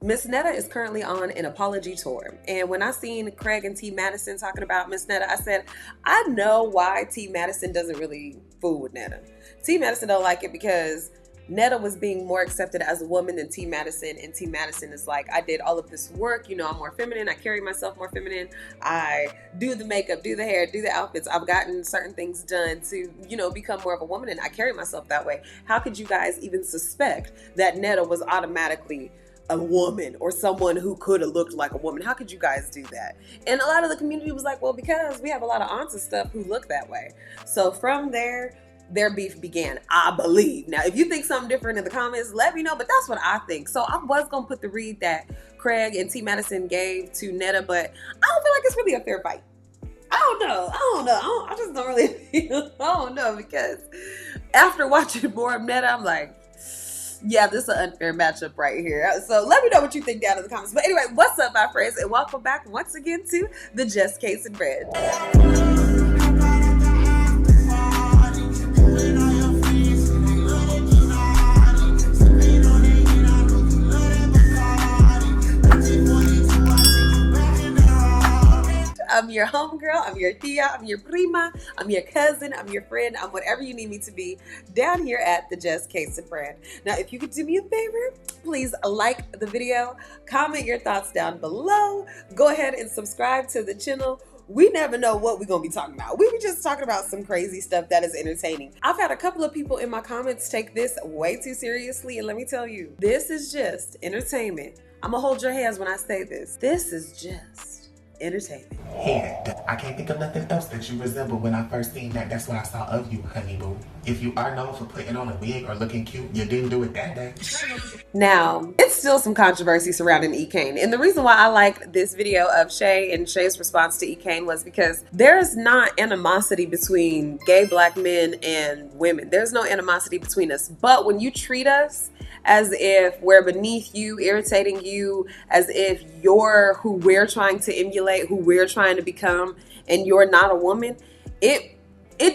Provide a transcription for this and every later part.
Miss Netta is currently on an apology tour. And when I seen Craig and T. Madison talking about Miss Netta, I said, I know why T. Madison doesn't really fool with Netta. T. Madison don't like it because Netta was being more accepted as a woman than T. Madison, and T. Madison is like, I did all of this work, you know, I'm more feminine, I carry myself more feminine, I do the makeup, do the hair, do the outfits, I've gotten certain things done to, you know, become more of a woman, and I carry myself that way. How could you guys even suspect that Netta was automatically a woman or someone who could have looked like a woman? How could you guys do that? And a lot of the community was like, well, because we have a lot of aunts and stuff who look that way. So from there, their beef began, I believe. Now, if you think something different in the comments, let me know, but that's what I think. So I was gonna put the read that Craig and T. Madison gave to Netta, but I don't feel like it's really a fair fight. I don't know. I just don't really feel, I don't know, because after watching more of Netta, I'm like, yeah, this is an unfair matchup right here. So let me know what you think down in the comments. But anyway, what's up, my friends? And welcome back once again to the Just Case and Bread. I'm your homegirl, I'm your tia, I'm your prima, I'm your cousin, I'm your friend, I'm whatever you need me to be down here at the Just Case and Bread. Now, if you could do me a favor, please like the video, comment your thoughts down below, go ahead and subscribe to the channel. We never know what we're gonna be talking about. We were just talking about some crazy stuff that is entertaining. I've had a couple of people in my comments take this way too seriously, and let me tell you, this is just entertainment. I'm gonna hold your hands when I say this. This is just entertainment. Head. I can't think of nothing else that you resemble. When I first seen that, that's what I saw of you, honey boo. If you are known for putting on a wig or looking cute, you didn't do it that day. Now, it's still some controversy surrounding E-Kane. And the reason why I like this video of Shay and Shay's response to E-Kane was because there's not animosity between gay black men and women. There's no animosity between us. But when you treat us as if we're beneath you, irritating you, as if you're who we're trying to emulate, who we're trying to become, and you're not a woman, it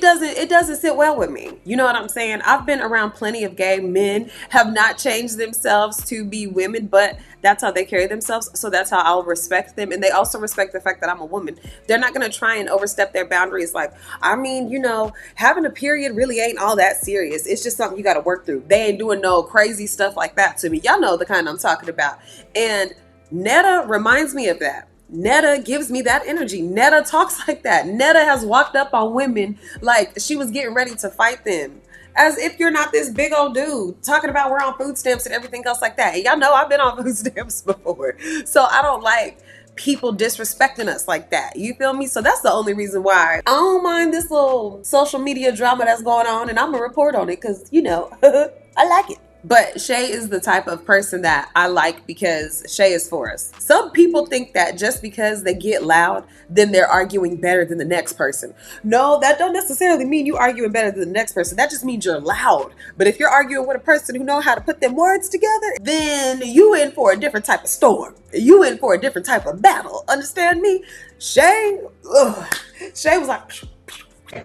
doesn't sit well with me. You know what I'm saying? I've been around plenty of gay men, have not changed themselves to be women, but that's how they carry themselves. So that's how I'll respect them. And they also respect the fact that I'm a woman. They're not going to try and overstep their boundaries. Like, I mean, you know, having a period really ain't all that serious. It's just something you got to work through. They ain't doing no crazy stuff like that to me. Y'all know the kind I'm talking about. And Netta reminds me of that. Netta gives me that energy. Netta talks like that. Netta has walked up on women like she was getting ready to fight them. As if you're not this big old dude talking about we're on food stamps and everything else like that. And y'all know I've been on food stamps before. So I don't like people disrespecting us like that. You feel me? So that's the only reason why I don't mind this little social media drama that's going on, and I'm gonna report on it because, you know, I like it. But Shay is the type of person that I like because Shay is for us. Some people think that just because they get loud, then they're arguing better than the next person. No, that don't necessarily mean you arguing better than the next person. That just means you're loud. But if you're arguing with a person who know how to put them words together, then you in for a different type of storm. You in for a different type of battle. Understand me? Shay was like,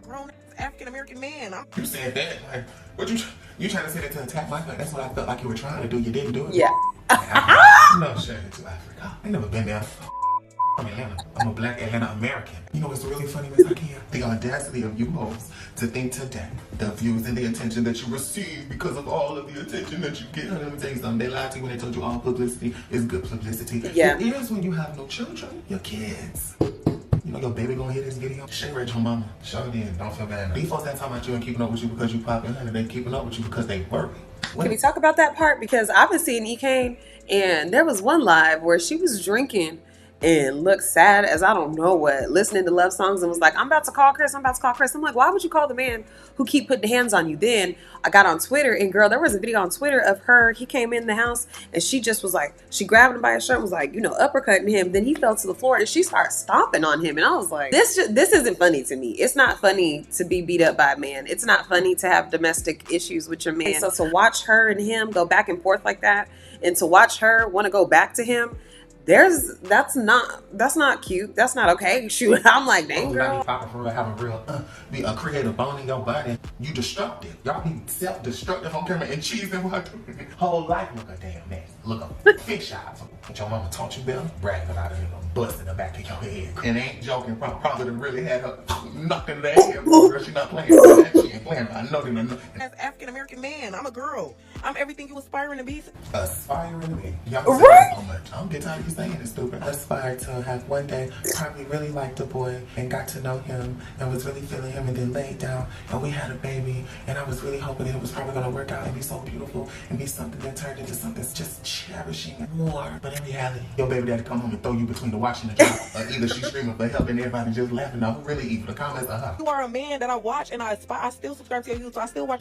grown African-American man. You said that, like, what you trying to say that to attack my life? That's what I felt like you were trying to do. You didn't do it. yeah. No, Shay, to Africa. I never been there. I'm Atlanta. I'm a black Atlanta American. You know what's really funny, Miss Laquanda? The audacity of you hoes to think today the views and the attention that you receive because of all of the attention that you get. Let me tell you something. They lied to you when they told you all publicity is good publicity. Yeah. It is when you have no children, your kids. You know your baby gonna hear this video? Shay rich her mama. Show it in. Don't feel bad. These folks ain't talking about you and keeping up with you because you popping, and they keeping up with you because they work. Can we talk about that part? Because I've been seeing E-Kane, and there was one live where she was drinking and looked sad as I don't know what, listening to love songs, and was like, I'm about to call Chris, I'm about to call Chris. I'm like, why would you call the man who keep putting hands on you? Then I got on Twitter, and girl, there was a video on Twitter of her, he came in the house, and she just was like, she grabbed him by his shirt and was like, you know, uppercutting him. Then he fell to the floor, and she started stomping on him, and I was like, this isn't funny to me. It's not funny to be beat up by a man. It's not funny to have domestic issues with your man. And so to watch her and him go back and forth like that, and to watch her want to go back to him, that's not cute. That's not okay. Shoot, I'm like, dang, girl. Have a real be a creative bone in your body. You destructive. Y'all be self-destructive on camera and cheesing while doing it. Whole life look a damn mess. Look a fish eye. What your mama taught you better? Bragging about it and busting the back of your head. And ain't joking, probably done really had her knocked in the head. Girl, she not playing about that. She ain't playing about nothing. As African American man, I'm a girl. I'm everything you aspiring to be. Aspiring to be. Y'all say that so much. I don't get tired of you saying it, stupid. Aspired to have one day probably really liked the boy and got to know him and was really feeling him and then laid down and we had a baby and I was really hoping that it was probably gonna work out and be so beautiful and be something that turned into something that's just cherishing more. But in reality, your baby daddy come home and throw you between the washing and the dryer. Or either she's screaming for help and everybody just laughing. Now who really evil? The comments are her. You are a man that I watch and I aspire. I still subscribe to your YouTube, so I still watch.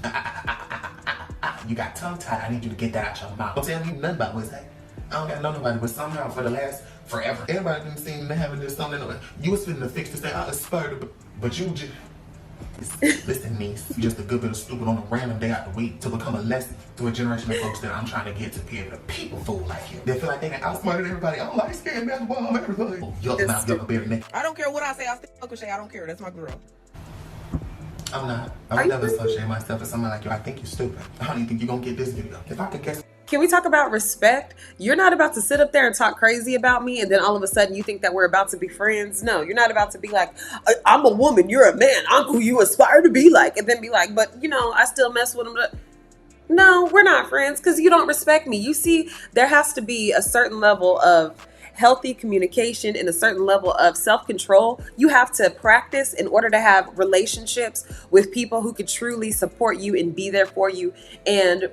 You got tongue tied. I need you to get that out your mouth. Don't tell me nothing about what's that. I don't gotta know nobody, but somehow for the last forever, everybody been seeing them having this something. You was fitting to fix to say I aspire to, but you just listen, niece. You just a good bit of stupid on a random day out the week to become a lesson to a generation of folks that I'm trying to get to be able to people fool like you. They feel like they can outsmart everybody. I'm like scared, that's why I'm everybody. Oh, yuck, mouth, yuck, bear, neck. I don't care what I say. I still fuck with Shay. I don't care. That's my girl. I'm not. I would never associate myself with someone like you. I think you're stupid. I don't even think you're gonna get this video. If I could guess. Can we talk about respect? You're not about to sit up there and talk crazy about me and then all of a sudden you think that we're about to be friends. No, you're not about to be like, I'm a woman, you're a man, I'm who you aspire to be like. And then be like, but you know, I still mess with him. No, we're not friends because you don't respect me. You see, there has to be a certain level of healthy communication and a certain level of self-control you have to practice in order to have relationships with people who could truly support you and be there for you and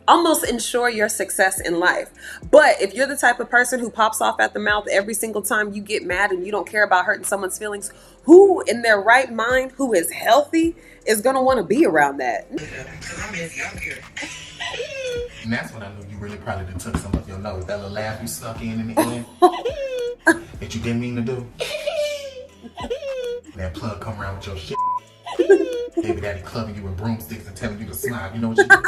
almost ensure your success in life. But if you're the type of person who pops off at the mouth every single time you get mad and you don't care about hurting someone's feelings, who in their right mind, who is healthy, is going to want to be around that? And that's when I knew you really probably done took some of your nose. That little laugh you snuck in the end that you didn't mean to do. That plug come around with your shit. Baby daddy clubbing you with broomsticks and telling you to smile. You know what you do?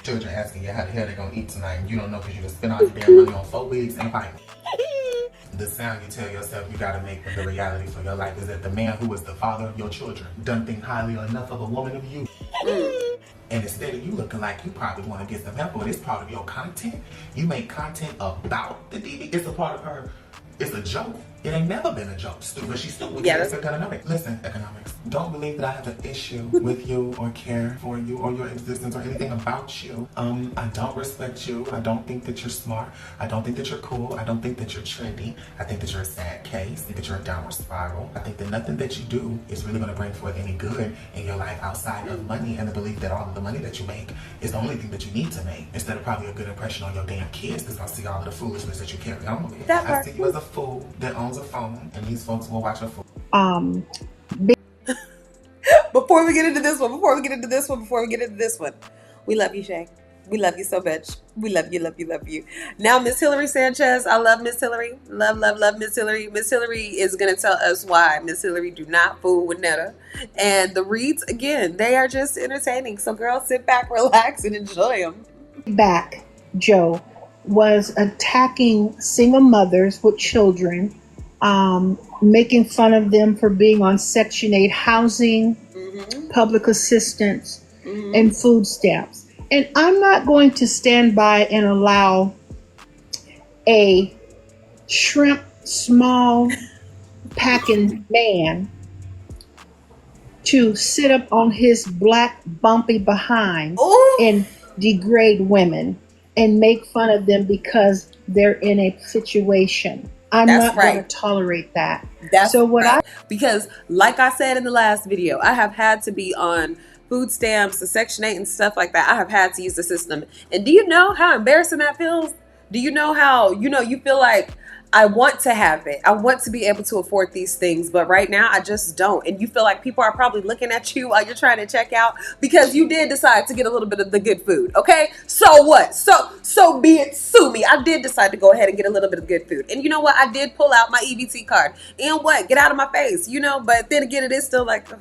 Children asking you how the hell they gonna eat tonight and you don't know because you just spent all your damn money on 4 wigs and a pipe. The sound you tell yourself you gotta make when the reality for your life is that the man who is the father of your children done think highly enough of a woman of you. And instead of you looking like you probably want to get some help, but it's part of your content. You make content about the DV. It's a part of her. It's a joke. It ain't never been a joke. Stupid. She's stupid. Yeah, It's economics. Listen, economics. Don't believe that I have an issue with you or care for you or your existence or anything about you. I don't respect you. I don't think that you're smart. I don't think that you're cool. I don't think that you're trendy. I think that you're a sad case. I think that you're a downward spiral. I think that nothing that you do is really going to bring forth any good in your life outside of money and the belief that all of the money that you make is the only thing that you need to make. Instead of probably a good impression on your damn kids because I see all of the foolishness that you carry on with. I see you as a fool that owns a phone and these folks will watch a fool. Before we get into this one, we love you, Shay. We love you so much. We love you, love you, love you. Now, Miss Hillary Sanchez. I love Miss Hillary. Love, love, love Miss Hillary. Miss Hillary is going to tell us why Miss Hillary do not fool with Netta. And the reads, again, they are just entertaining. So, girls, sit back, relax, and enjoy them. Back, Joe was attacking single mothers with children, making fun of them for being on Section 8 housing, public assistance, and food stamps. And I'm not going to stand by and allow a shrimp small packing man to sit up on his black bumpy behind and degrade women and make fun of them because they're in a situation. I'm not going to tolerate that. Because like I said in the last video, I have had to be on food stamps, the Section 8 and stuff like that. I have had to use the system. And do you know how embarrassing that feels? Do you know how, you feel like I want to have it. I want to be able to afford these things, but right now I just don't. And you feel like people are probably looking at you while you're trying to check out because you did decide to get a little bit of the good food. Okay, so what? So be it. Sue me. I did decide to go ahead and get a little bit of good food. And you know what? I did pull out my EBT card. And what? Get out of my face. But then again, it is still like, ugh,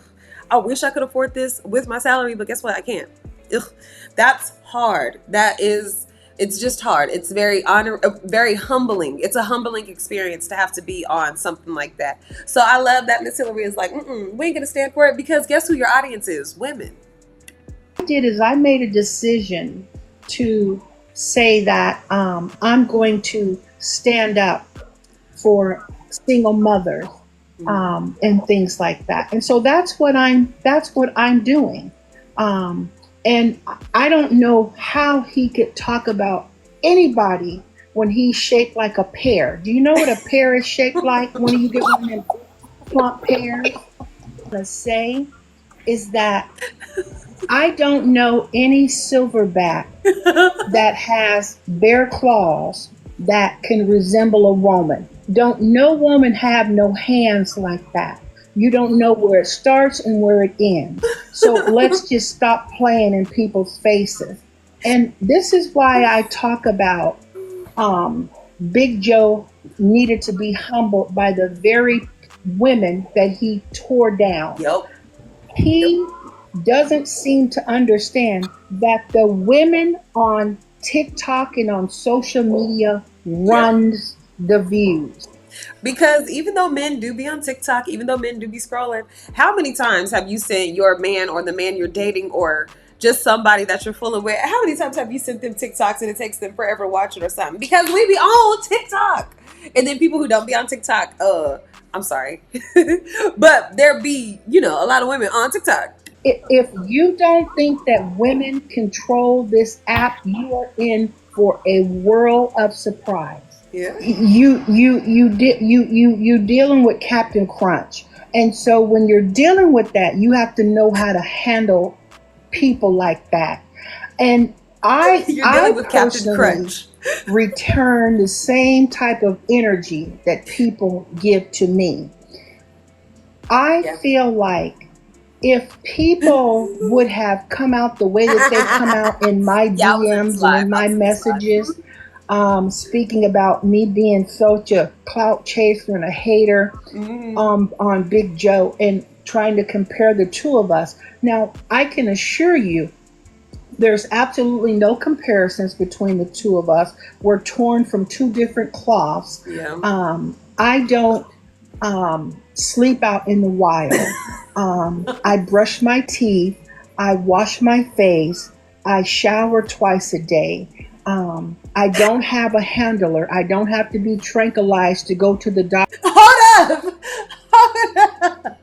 I wish I could afford this with my salary, but guess what? I can't. Ugh, that's hard. It's just hard. It's very humbling. It's a humbling experience to have to be on something like that. So I love that Miss Hillary is like, we ain't gonna stand for it because guess who your audience is? Women. What I did is I made a decision to say that I'm going to stand up for single mothers and things like that. And so that's what I'm doing. And I don't know how he could talk about anybody when he's shaped like a pear. Do you know what a pear is shaped like when you get one of them plump pears? What I say is that I don't know any silverback that has bare claws that can resemble a woman. Don't no woman have no hands like that. You don't know where it starts and where it ends. So let's just stop playing in people's faces. And this is why I talk about Big Joe needed to be humbled by the very women that he tore down. Yep. He doesn't seem to understand that the women on TikTok and on social media runs the views. Because even though men do be on TikTok, even though men do be scrolling, how many times have you sent your man or the man you're dating or just somebody that you're fooling with, how many times have you sent them TikToks and it takes them forever to watch it or something? Because we be on TikTok. And then people who don't be on TikTok, I'm sorry. But there be, a lot of women on TikTok. If you don't think that women control this app, you are in for a world of surprise. Yeah. You dealing with Captain Crunch. And so when you're dealing with that, you have to know how to handle people like that. And I with Captain Crunch. return the same type of energy that people give to me. I feel like if people would have come out the way that they come out in my DMs and in my messages, speaking about me being such a clout chaser and a hater on Big Joe and trying to compare the two of us. Now, I can assure you there's absolutely no comparisons between the two of us. We're torn from two different cloths. Yeah. I don't sleep out in the wild. I brush my teeth. I wash my face. I shower twice a day. I don't have a handler. I don't have to be tranquilized to go to the doctor. Hold up. Hold up.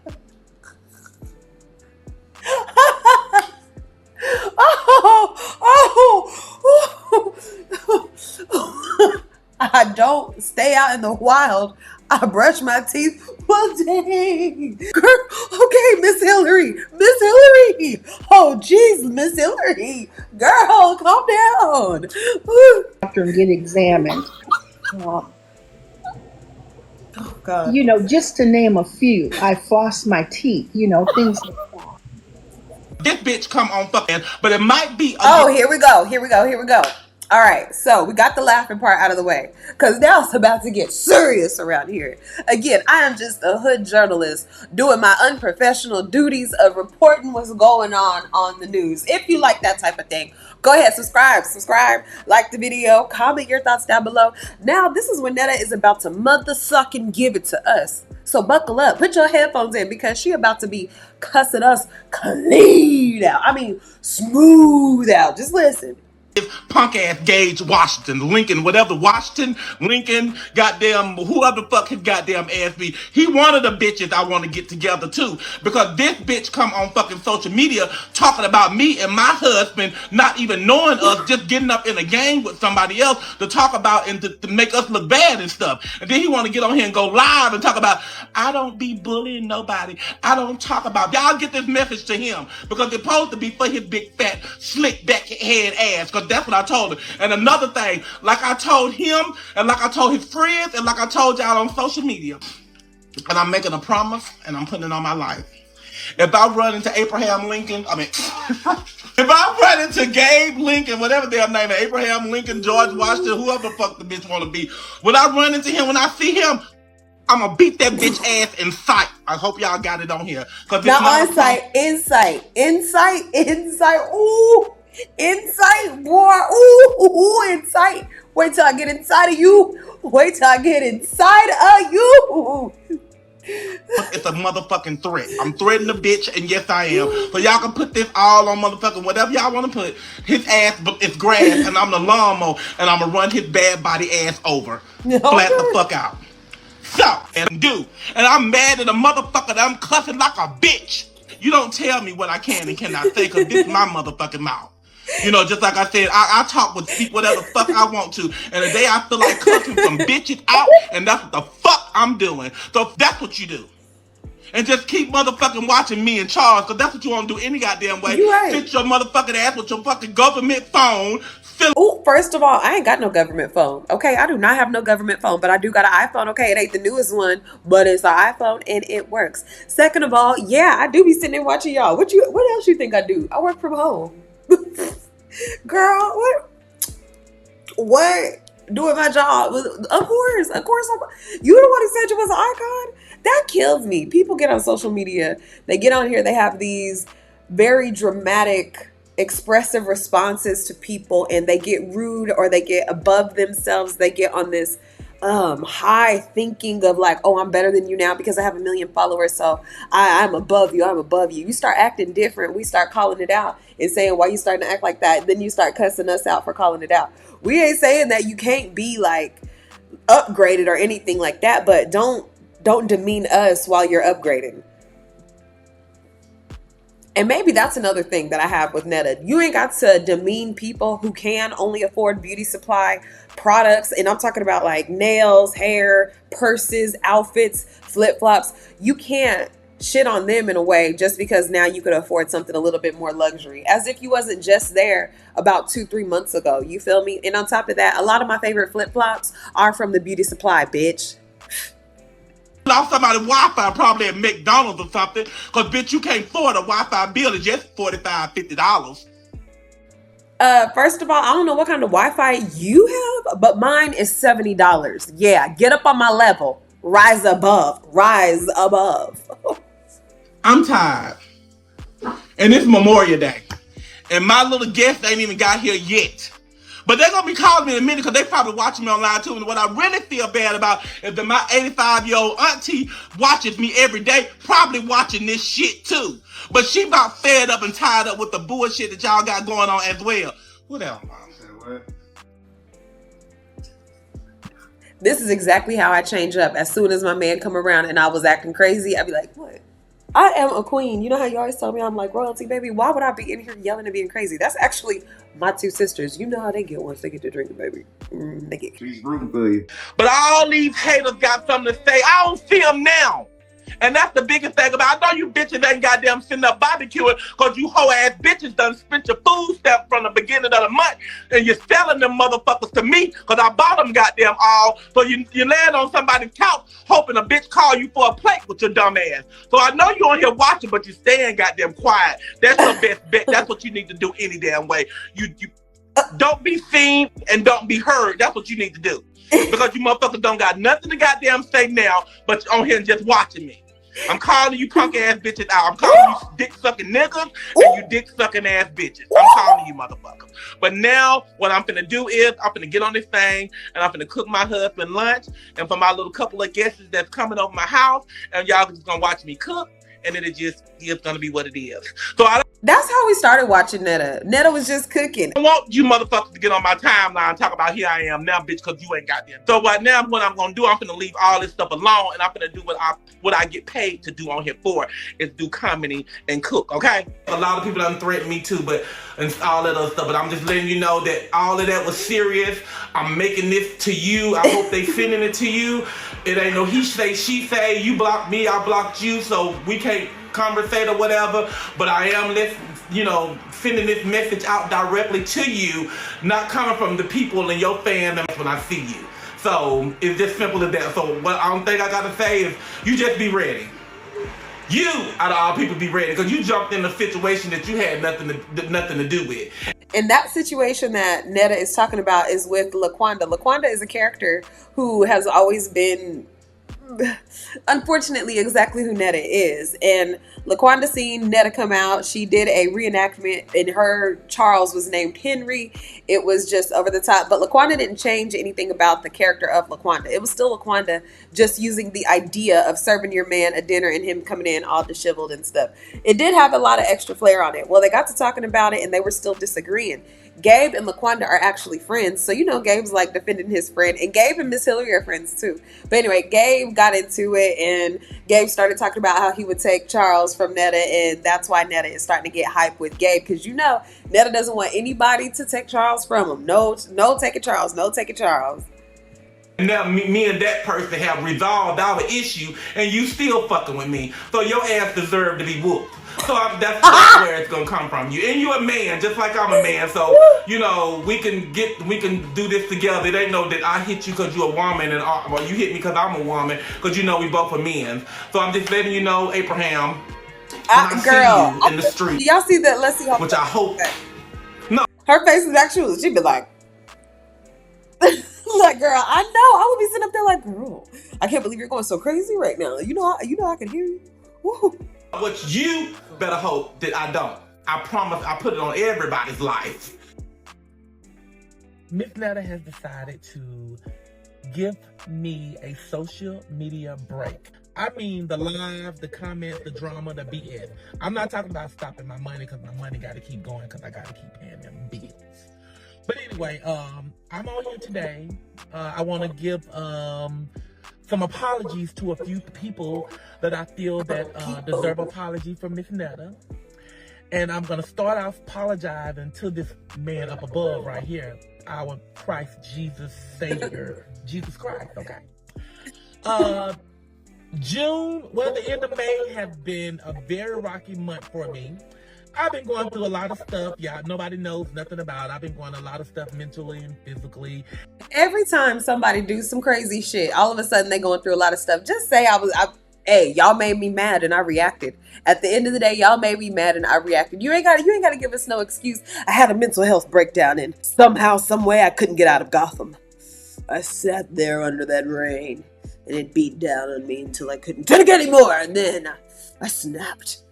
I don't stay out in the wild. I brush my teeth. Well, dang. Girl, okay, Miss Hillary. Miss Hillary. Oh, jeez, Miss Hillary. Girl, calm down. Doctor and get examined. Oh, God. Just to name a few. I floss my teeth. Things like that. This bitch come on fucking, but it might be. Here we go. All right, so we got the laughing part out of the way because now it's about to get serious around here. Again, I am just a hood journalist doing my unprofessional duties of reporting what's going on the news. If you like that type of thing, go ahead, subscribe, like the video, comment your thoughts down below. Now, this is when Netta is about to motherfucking give it to us. So buckle up, put your headphones in because she about to be cussing us clean out. I mean, smooth out. Just listen. Punk ass Gage Washington, Lincoln, whatever, Washington, Lincoln, goddamn, whoever the fuck his goddamn ass be. He one of the bitches I want to get together too. Because this bitch come on fucking social media talking about me and my husband not even knowing us, just getting up in a gang with somebody else to talk about and to make us look bad and stuff. And then he want to get on here and go live and talk about, I don't be bullying nobody. I don't talk about, y'all get this message to him because it's supposed to be for his big fat slick back head ass. Because that's what I told him. And another thing, like I told him, and like I told his friends, and like I told y'all on social media, and I'm making a promise, and I'm putting it on my life. If I run into Abraham Lincoln, if I run into Gabe Lincoln, whatever their name is, Abraham Lincoln, George Washington, whoever the fuck the bitch want to be, when I run into him, when I see him, I'm gonna beat that bitch ass in sight. I hope y'all got it on here. Not on sight, insight. Ooh. Insight, boy. Ooh, insight. Wait till I get inside of you. It's a motherfucking threat. I'm threatening the bitch, and yes, I am. So y'all can put this all on motherfucking whatever y'all want to put. His ass is grass, and I'm the lawnmower, and I'm gonna run his bad body ass over. Flat the fuck out. So, and I'm mad at a motherfucker that I'm cussing like a bitch. You don't tell me what I can and cannot say, because this is my motherfucking mouth. You know, just like I said, I talk with speak whatever the fuck I want to. And the day I feel like cussing some bitches out, and that's what the fuck I'm doing. So that's what you do. And just keep motherfucking watching me and Charles, because that's what you want to do any goddamn way. You right. Sit your motherfucking ass with your fucking government phone. Oh, first of all, I ain't got no government phone. Okay, I do not have no government phone, but I do got an iPhone. Okay, it ain't the newest one, but it's an iPhone and it works. Second of all, yeah, I do be sitting there watching y'all. What else you think I do? I work from home. Girl, what? Doing my job. Of course. You the one who said you was an icon? That kills me. People get on social media, they get on here, they have these very dramatic, expressive responses to people, and they get rude or they get above themselves. They get on this high thinking of like, oh, I'm better than you now because I have 1 million followers, so I'm above you. You start acting different, we start calling it out and saying, why you starting to act like that? Then you start cussing us out for calling it out. We ain't saying that you can't be like upgraded or anything like that, but don't demean us while you're upgrading. And maybe that's another thing that I have with Netta. You ain't got to demean people who can only afford beauty supply products. And I'm talking about like nails, hair, purses, outfits, flip-flops. You can't shit on them in a way just because now you could afford something a little bit more luxury, as if you wasn't just there about 2-3 months ago. You feel me? And on top of that, a lot of my favorite flip-flops are from the beauty supply, bitch. Lost somebody's Wi-Fi probably at McDonald's or something, because bitch, you can't afford a Wi-Fi bill. It's just $45, $50. First of all, I don't know what kind of Wi-Fi you have, but mine is $70. Yeah, get up on my level. Rise above. I'm tired. And it's Memorial Day. And my little guest ain't even got here yet. But they're going to be calling me in a minute, because they probably watching me online too. And what I really feel bad about is that my 85-year-old auntie watches me every day, probably watching this shit too. But she about fed up and tired up with the bullshit that y'all got going on as well. What else, Mom? What? This is exactly how I change up. As soon as my man come around and I was acting crazy, I'd be like, what? I am a queen. You know how you always tell me I'm like royalty, baby? Why would I be in here yelling and being crazy? That's actually my 2 sisters. You know how they get once they get to drinking, baby. They get. She's rooting for you. But all these haters got something to say. I don't see them now. And that's the biggest thing about it. I know you bitches ain't goddamn sitting up barbecuing, because you hoe ass bitches done spent your food stamp from the beginning of the month, and you're selling them motherfuckers to me, because I bought them goddamn all. So you land on somebody's couch hoping a bitch call you for a plate with your dumb ass. So I know you on here watching, but you staying goddamn quiet. That's your best bet. That's what you need to do any damn way. You don't be seen and don't be heard. That's what you need to do. Because you motherfuckers don't got nothing to goddamn say now, but you're on here and just watching me. I'm calling you punk ass bitches out. I'm calling you dick sucking niggas and you dick sucking ass bitches. I'm calling you motherfuckers. But now what I'm finna do is I'm finna get on this thing and I'm finna cook my husband lunch, and for my little couple of guests that's coming over my house, and y'all just gonna watch me cook, and then it's gonna be what it is. So That's how we started watching Netta. Netta was just cooking. I want you motherfuckers to get on my timeline and talk about here I am now, bitch, because you ain't got them. So right now, what I'm going to do, I'm going to leave all this stuff alone, and I'm going to do what I get paid to do on here for, is do comedy and cook, okay? A lot of people done threatened me too, and all that other stuff, but I'm just letting you know that all of that was serious. I'm making this to you. I hope they sending it to you. It ain't no he say, she say. You blocked me, I blocked you, so we can't conversate or whatever, but I am sending this message out directly to you, not coming from the people and your fans when I see you. So it's just simple as that. So what I don't think I gotta say is you just be ready. You out of all people be ready, because you jumped in a situation that you had nothing to do with. And that situation that Netta is talking about is with Laquanda. Laquanda is a character who has always been unfortunately exactly who Netta is. And Laquanda seen Netta come out. She did a reenactment, and her Charles was named Henry. It was just over the top, but Laquanda didn't change anything about the character of Laquanda. It was still Laquanda, just using the idea of serving your man a dinner and him coming in all disheveled and stuff. It did have a lot of extra flair on it. Well, they got to talking about it and they were still disagreeing. Gabe and Laquanda are actually friends. So, you know, Gabe's like defending his friend. And Gabe and Miss Hillary are friends too. But anyway, Gabe got into it and Gabe started talking about how he would take Charles from Netta. And that's why Netta is starting to get hype with Gabe. Because, you know, Netta doesn't want anybody to take Charles from him. No taking Charles. No taking Charles. Now me and that person have resolved our issue and you still fucking with me. So your ass deserve to be whooped. So that's where it's gonna come from. You and you're a man, just like I'm a man. So you know we can do this together. It ain't no that I hit you because you're a woman and well you hit me because I'm a woman because you know we both are men. So I'm just letting you know, Abraham. I girl, see you in the street. Y'all see that? Let's see how. Which I hope. No, her face is actually. She'd be like. Like, girl, I know. I would be sitting up there like, girl, I can't believe you're going so crazy right now. You know I can hear you. Woo. What you better hope that I don't. I promise I put it on everybody's life. Miss Netta has decided to give me a social media break. I mean the live, the comments, the drama, the BS. I'm not talking about stopping my money because my money got to keep going because I got to keep paying them bills. But anyway, I'm on here today. I want to give some apologies to a few people that I feel that deserve apology from Miss Netta. And I'm going to start off apologizing to this man up above right here, our Christ Jesus Savior, Jesus Christ, okay? June, well, the end of May have been a very rocky month for me. I've been going through a lot of stuff. Yeah, nobody knows nothing about it. I've been going through a lot of stuff mentally and physically. Every time somebody do some crazy shit, all of a sudden they going through a lot of stuff. Just say hey, y'all made me mad and I reacted. At the end of the day, y'all made me mad and I reacted. You ain't gotta give us no excuse. I had a mental health breakdown and somehow, some way I couldn't get out of Gotham. I sat there under that rain and it beat down on me until I couldn't take anymore. And then I snapped.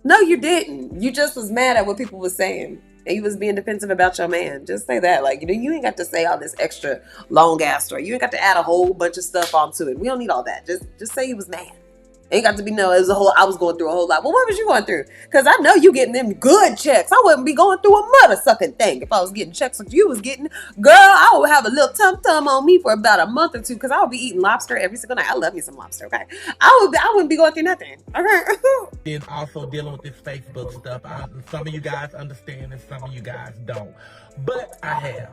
No, you didn't. You just was mad at what people were saying. And you was being defensive about your man. Just say that. Like, you ain't got to say all this extra long ass story. You ain't got to add a whole bunch of stuff onto it. We don't need all that. Just say you was mad. Ain't got to be no, I was going through a whole lot. Well, what was you going through? Because I know you getting them good checks. I wouldn't be going through a mother sucking thing if I was getting checks like you was getting. Girl, I would have a little tum-tum on me for about a month or two because I would be eating lobster every single night. I love me some lobster, okay? I wouldn't be going through nothing, okay? Then also dealing with this Facebook stuff. Some of you guys understand and some of you guys don't. But I have.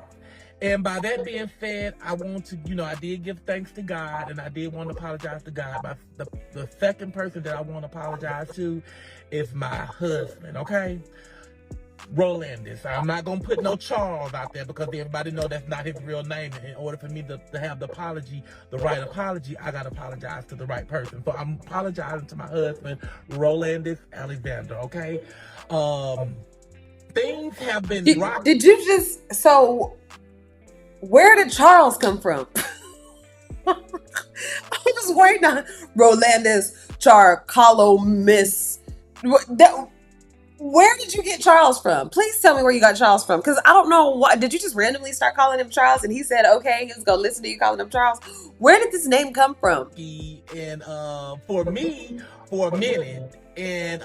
And by that being said, I want to, I did give thanks to God and I did want to apologize to God. But the second person that I want to apologize to is my husband, okay? Rolandis. I'm not going to put no Charles out there because everybody know that's not his real name. In order for me to have the apology, the right apology, I got to apologize to the right person. So I'm apologizing to my husband, Rolandis Alexander, okay? Things have been Did you just, so where did Charles come from? I was waiting on Rolandis Charcalo Miss. Where did you get Charles from? Please tell me where you got Charles from. Because I don't know what. Did you just randomly start calling him Charles and he said, okay, he was going to listen to you calling him Charles? Where did this name come from? And for me, for a minute, and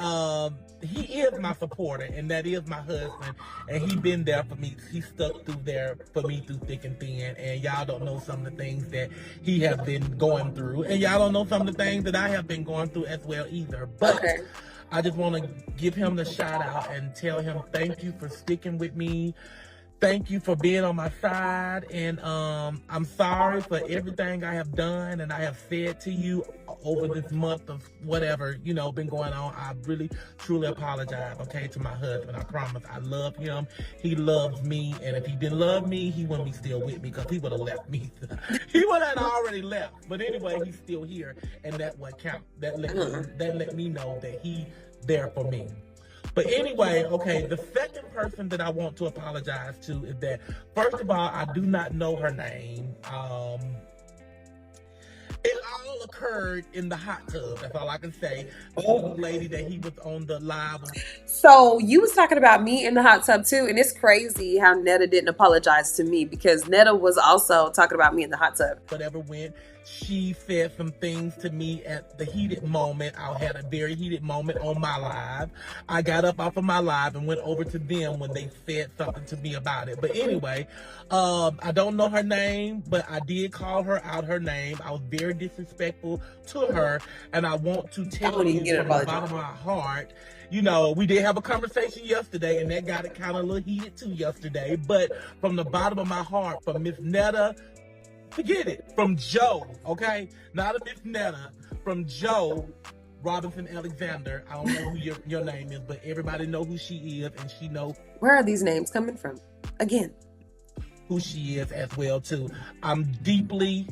he is my supporter, and that is my husband, and he been there for me. He stuck through there for me through thick and thin, and y'all don't know some of the things that he has been going through, and y'all don't know some of the things that I have been going through as well either. But okay. I just want to give him the shout out and tell him thank you for sticking with me. Thank you for being on my side, and I'm sorry for everything I have done and I have said to you over this month of whatever, been going on. I really, truly apologize, okay, to my husband. I promise. I love him. He loves me, and if he didn't love me, he wouldn't be still with me because he would have left me. He would have already left. But anyway, he's still here, and that what counts. That let me know that he's there for me. But anyway, okay, the second person that I want to apologize to is that, first of all, I do not know her name. It all occurred occurred in the hot tub. That's all I can say. The old lady that he was on the live. So you was talking about me in the hot tub too, and it's crazy how Netta didn't apologize to me, because Netta was also talking about me in the hot tub. Whatever went, she said some things to me at the heated moment. I had a very heated moment on my live. I got up off of my live and went over to them when they said something to me about it. But anyway, I don't know her name, but I did call her out her name. I was very disrespectful to her, and I want to tell you from the bottom of my heart, you know, we did have a conversation yesterday, and that got it kind of a little heated too yesterday. But from the bottom of my heart, from Miss Netta, forget it, from Joe, okay? Not a Miss Netta, from Joe Robinson Alexander. I don't know who your name is, but everybody know who she is, and she knows where are these names coming from again, who she is as well too. I'm deeply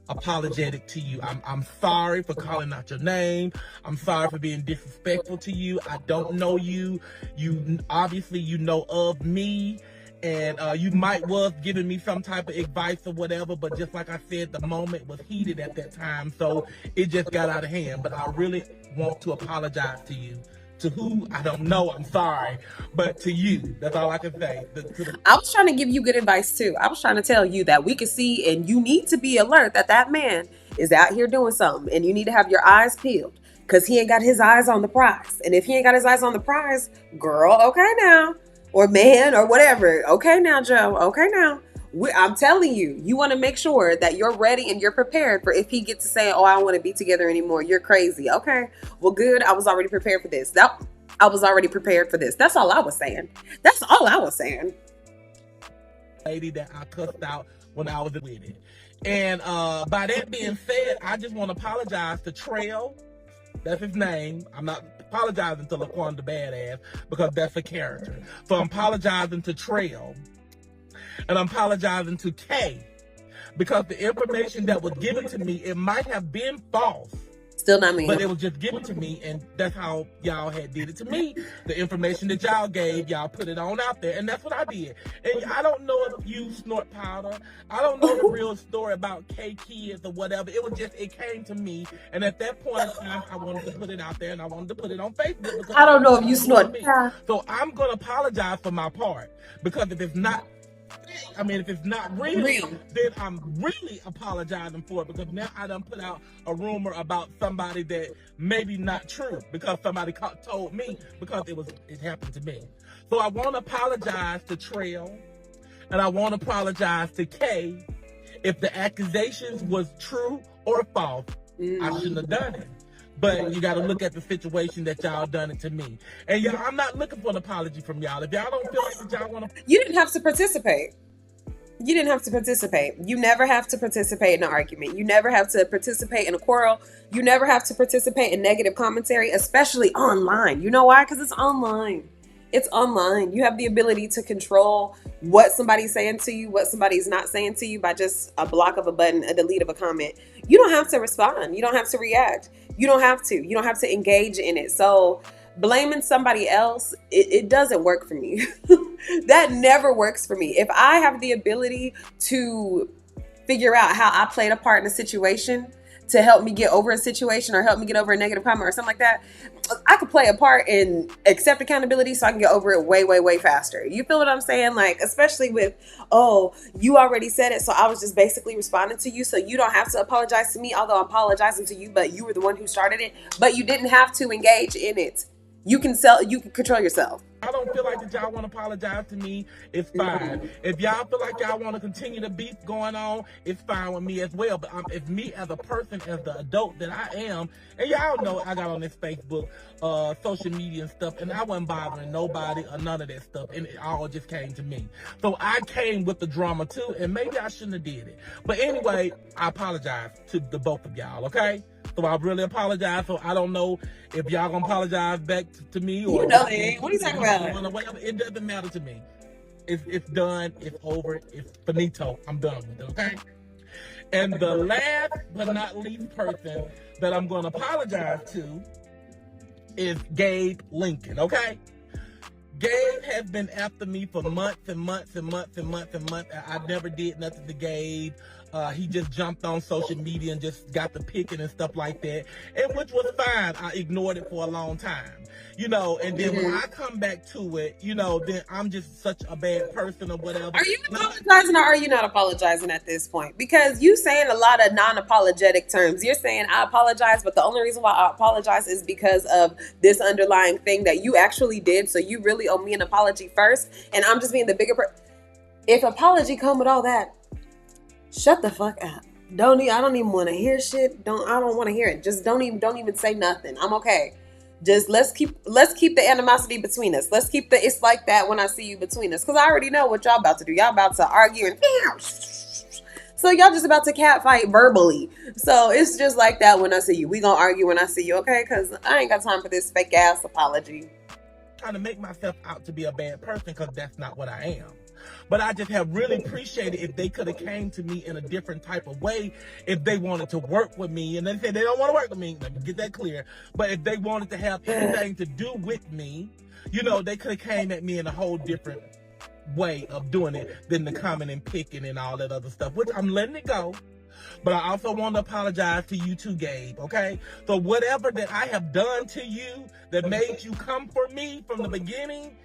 apologetic to you. I'm sorry for calling out your name. I'm sorry for being disrespectful to you. I don't know you. You obviously you know of me, and you might was giving me some type of advice or whatever, but just like I said, the moment was heated at that time, so it just got out of hand. But I really want to apologize to you. To who, I don't know, I'm sorry, but to you, that's all I can say. I was trying to give you good advice too. I was trying to tell you that we could see, and you need to be alert that that man is out here doing something, and you need to have your eyes peeled, because he ain't got his eyes on the prize. And if he ain't got his eyes on the prize, girl, okay now, or man, or whatever, okay now, Joe, okay now. I'm telling you, you want to make sure that you're ready and you're prepared for if he gets to say, oh, I don't want to be together anymore. You're crazy. Okay, well, good. I was already prepared for this. I was already prepared for this. That's all I was saying. That's all I was saying. Lady that I cussed out when I was with it. And by that being said, I just want to apologize to Trail. That's his name. I'm not apologizing to Laquanda Badass because that's a character. So I'm apologizing to Trail. And I'm apologizing to Kay, because the information that was given to me, it might have been false. Still not me. But it was just given to me, and that's how y'all had did it to me. The information that y'all gave, y'all put it on out there, and that's what I did. And I don't know if you snort powder. I don't know the real story about K kids or whatever. It was just, it came to me, and at that point in time, I wanted to put it out there, and I wanted to put it on Facebook. Because I don't know if you snort powder. So I'm going to apologize for my part, because if it's not real, then I'm really apologizing for it, because now I done put out a rumor about somebody that maybe not true, because somebody told me, because it happened to me. So I want to apologize to Trail, and I want to apologize to Kay if the accusations was true or false. I shouldn't have done it. But you got to look at the situation that y'all done it to me. And y'all, I'm not looking for an apology from y'all. If y'all don't feel like that y'all want to... You didn't have to participate. You didn't have to participate. You never have to participate in an argument. You never have to participate in a quarrel. You never have to participate in negative commentary, especially online. You know why? Because it's online. It's online. You have the ability to control what somebody's saying to you, what somebody's not saying to you by just a block of a button, a delete of a comment. You don't have to respond. You don't have to react. You don't have to. You don't have to engage in it. So blaming somebody else, it doesn't work for me. That never works for me. If I have the ability to figure out how I played a part in a situation to help me get over a situation or help me get over a negative comment or something like that, I could play a part and accept accountability so I can get over it way, way, way faster. You feel what I'm saying? Like, especially with, oh, you already said it, so I was just basically responding to you, so you don't have to apologize to me, although I'm apologizing to you, but you were the one who started it, but you didn't have to engage in it. You can control yourself. I don't feel like that y'all want to apologize to me, it's fine. If y'all feel like y'all want to continue the beef going on, it's fine with me as well. But if me as a person, as the adult that I am, and y'all know I got on this Facebook, social media and stuff, and I wasn't bothering nobody or none of that stuff, and it all just came to me. So I came with the drama too, and maybe I shouldn't have did it. But anyway, I apologize to the both of y'all, okay? So I really apologize. So I don't know if y'all gonna apologize back to me or you know it. What are you talking about? Whatever. It doesn't matter to me. It's done. It's over. It's finito. I'm done with it. Okay. And the last but not least person that I'm gonna apologize to is Gabe Lincoln. Okay. Gabe has been after me for months and months and months and months and months. I never did nothing to Gabe. He just jumped on social media and just got the picking and stuff like that, and which was fine. I ignored it for a long time, you know. And then when I come back to it, you know, then I'm just such a bad person or whatever. Are you apologizing or are you not apologizing at this point? Because you saying a lot of non-apologetic terms. You're saying I apologize, but the only reason why I apologize is because of this underlying thing that you actually did. So you really owe me an apology first, and I'm just being the bigger person. If apology come with all that, shut the fuck up. I don't even want to hear shit. I don't want to hear it. Just don't even say nothing. I'm okay. Just let's keep the animosity between us. Let's keep the it's like that when I see you between us. Cause I already know what y'all about to do. Y'all about to argue and so y'all just about to catfight verbally. So it's just like that when I see you. We gonna argue when I see you, okay? Cause I ain't got time for this fake ass apology. Trying to make myself out to be a bad person because that's not what I am. But I just have really appreciated if they could have came to me in a different type of way, if they wanted to work with me. And they said they don't want to work with me. Let me get that clear. But if they wanted to have anything to do with me, you know, they could have came at me in a whole different way of doing it than the coming and picking and all that other stuff, which I'm letting it go. But I also want to apologize to you too, Gabe, okay? So whatever that I have done to you that made you come for me from the beginning,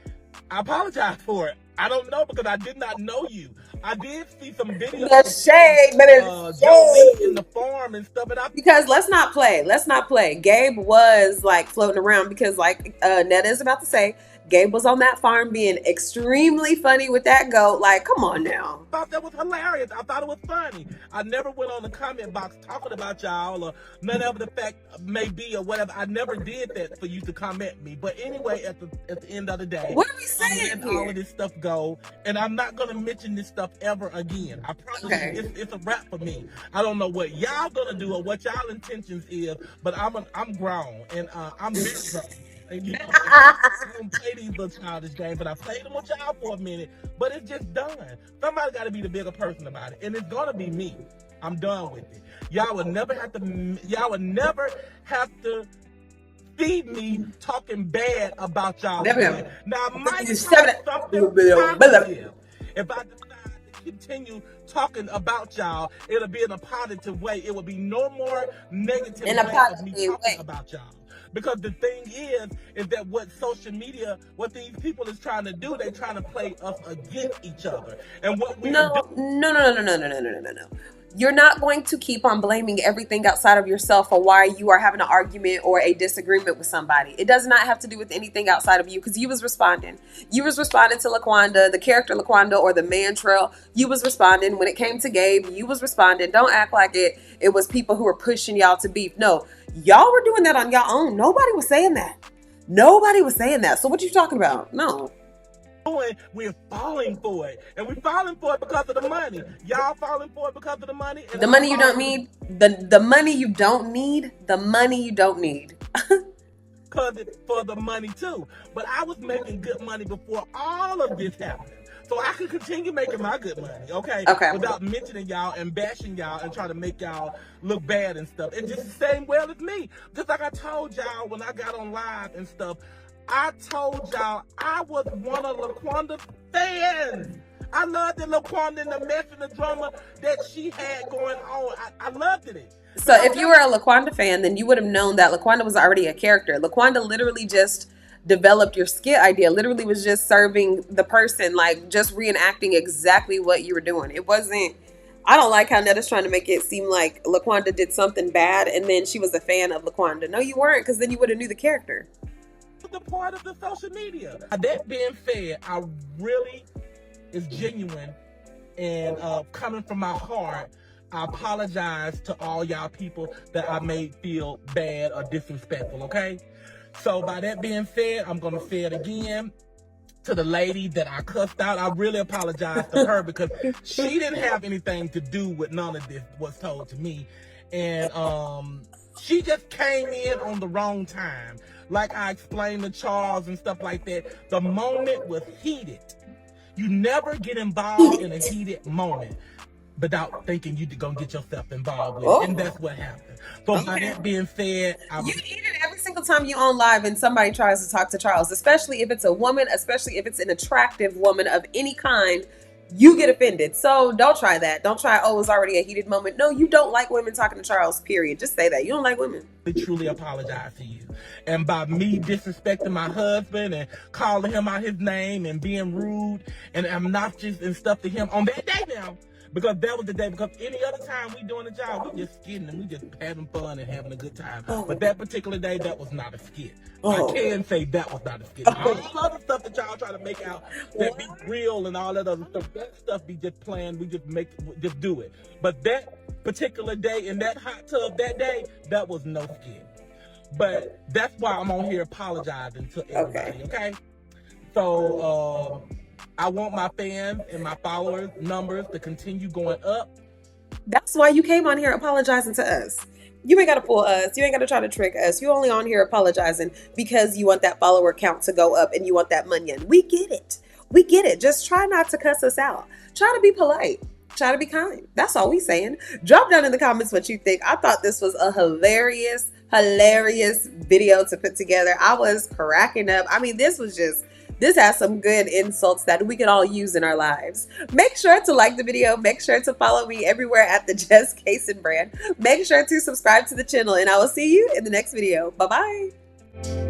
I apologize for it. I don't know because I did not know you. I did see some videos The shade, but it's Joey in the farm and stuff. Because let's not play. Gabe was like floating around because like Netta is about to say, Gabe was on that farm being extremely funny with that goat. Like, come on now. I thought that was hilarious. I thought it was funny. I never went on the comment box talking about y'all or none of the fact may be or whatever. I never did that for you to comment me. But anyway, at the end of the day, what are we saying I'm letting all of this stuff go, and I'm not gonna mention this stuff ever again. I promise you, it's a wrap for me. I don't know what y'all gonna do or what y'all intentions is, but I'm grown and I'm very grown. And you know, I don't play these little childish games, but I played them with y'all for a minute. But it's just done. Somebody got to be the bigger person about it, and it's gonna be me. I'm done with it. Y'all would never have to feed me talking bad about y'all. Now, I might try something positive. If I decide to continue talking about y'all, it'll be in a positive way. It will be no more negative way of me talking about y'all. Because the thing is that what social media, what these people is trying to do, they're trying to play us against each other. And what we No. You're not going to keep on blaming everything outside of yourself for why you are having an argument or a disagreement with somebody. It does not have to do with anything outside of you because you was responding. You was responding to Laquanda, the character Laquanda, or the man Trail. You was responding. When it came to Gabe, you was responding. Don't act like it was people who were pushing y'all to beef. No, y'all were doing that on your own. Nobody was saying that. So what you talking about? No. We're falling for it, and we're falling for it because of the money. Y'all falling for it because of the money. And the money you don't need. The money you don't need. The money you don't need. Because it's for the money too. But I was making good money before all of this happened, so I could continue making my good money. Okay. Without mentioning y'all and bashing y'all and trying to make y'all look bad and stuff. It's just the same well as me. Just like I told y'all when I got on live and stuff. I told y'all I was one of Laquanda's fans. I loved the Laquanda and the mess and the drama that she had going on. I loved it. So if you were a Laquanda fan, then you would have known that Laquanda was already a character. Laquanda literally just developed your skit idea. Literally was just serving the person, like just reenacting exactly what you were doing. It wasn't. I don't like how Netta's trying to make it seem like Laquanda did something bad and then she was a fan of Laquanda. No, you weren't, because then you would have knew the character. The part of the social media. That being said, I really is genuine and coming from my heart. I apologize to all y'all people that I made feel bad or disrespectful. Okay, so by that being said, I'm gonna say it again to the lady that I cussed out. I really apologize to her because she didn't have anything to do with none of this was told to me, and she just came in on the wrong time. Like I explained to Charles and stuff like that, the moment was heated. You never get involved in a heated moment without thinking you're going to get yourself involved with it. And that's what happened. So by that being said, you eat it every single time you on live and somebody tries to talk to Charles, especially if it's a woman, especially if it's an attractive woman of any kind. you get offended. So don't try that. Don't try, oh, it's already a heated moment. No, you don't like women talking to Charles, period. Just say that. You don't like women. I truly apologize to you. And by me disrespecting my husband and calling him out his name and being rude and obnoxious and stuff to him on that day now, because that was the day, because any other time we doing a job, we just skidding and we just having fun and having a good time. But that particular day, that was not a skit. I can say that was not a skit. All the other stuff that y'all try to make out that be real and all that other stuff, that stuff be just planned. We just do it. But that particular day in that hot tub that day, that was no skit. But that's why I'm on here apologizing to everybody, okay? So, I want my fans and my followers numbers to continue going up. That's why you came on here apologizing to us. You ain't got to fool us. You ain't got to try to trick us. You only on here apologizing because you want that follower count to go up and you want that money in. We get it. We get it. Just try not to cuss us out. Try to be polite. Try to be kind. That's all we saying. Drop down in the comments what you think. I thought this was a hilarious video to put together. I was cracking up. I mean, this has some good insults that we can all use in our lives. Make sure to like the video. Make sure to follow me everywhere at the Just Kason brand. Make sure to subscribe to the channel, and I will see you in the next video. Bye-bye.